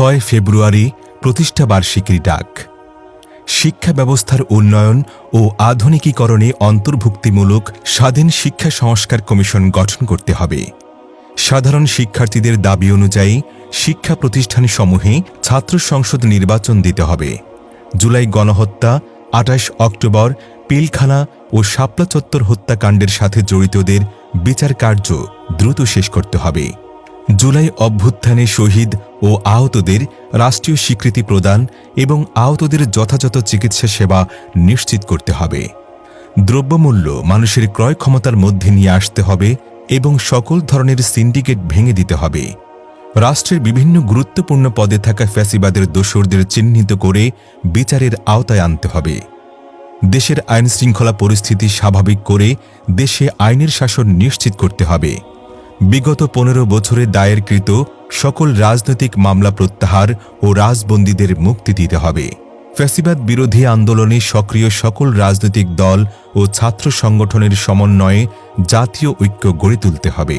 6 ফেব্রুয়ারি প্রতিষ্ঠা বার্ষিকীর ডাক। শিক্ষা ব্যবস্থার উন্নয়ন ও আধুনিকীকরণে অন্তর্ভুক্তিমূলক স্বাধীন শিক্ষা সংস্কার কমিশন গঠন করতে হবে। সাধারণ শিক্ষার্থীদের দাবি অনুযায়ী শিক্ষা প্রতিষ্ঠানসমূহে ছাত্র সংসদ নির্বাচন দিতে হবে। জুলাই গণহত্যা, 28 অক্টোবর পিলখানা ও শাপলা চত্বর হত্যাকাণ্ডের সাথে জড়িতদের বিচার কার্য দ্রুত শেষ করতে হবে। জুলাই অভ্যুত্থানে শহীদ ও আহতদের রাষ্ট্রীয় স্বীকৃতি প্রদান এবং আহতদের যথাযথ চিকিৎসা সেবা নিশ্চিত করতে হবে। দ্রব্যমূল্য মানুষের ক্রয় ক্ষমতার মধ্যে নিয়ে আসতে হবে এবং সকল ধরনের সিন্ডিকেট ভেঙে দিতে হবে। রাষ্ট্রের বিভিন্ন গুরুত্বপূর্ণ পদে থাকা ফ্যাসিবাদের দোসরদের চিহ্নিত করে বিচারের আওতায় আনতে হবে। দেশের আইনশৃঙ্খলা পরিস্থিতি স্বাভাবিক করে দেশে আইনের শাসন নিশ্চিত করতে হবে। বিগত 15 বছরে দায়েরকৃত সকল রাজনৈতিক মামলা প্রত্যাহার ও রাজবন্দীদের মুক্তি দিতে হবে। ফ্যাসিবাদ বিরোধী আন্দোলনে সক্রিয় সকল রাজনৈতিক দল ও ছাত্র সংগঠনের সমন্বয়ে জাতীয় ঐক্য গড়ে তুলতে হবে।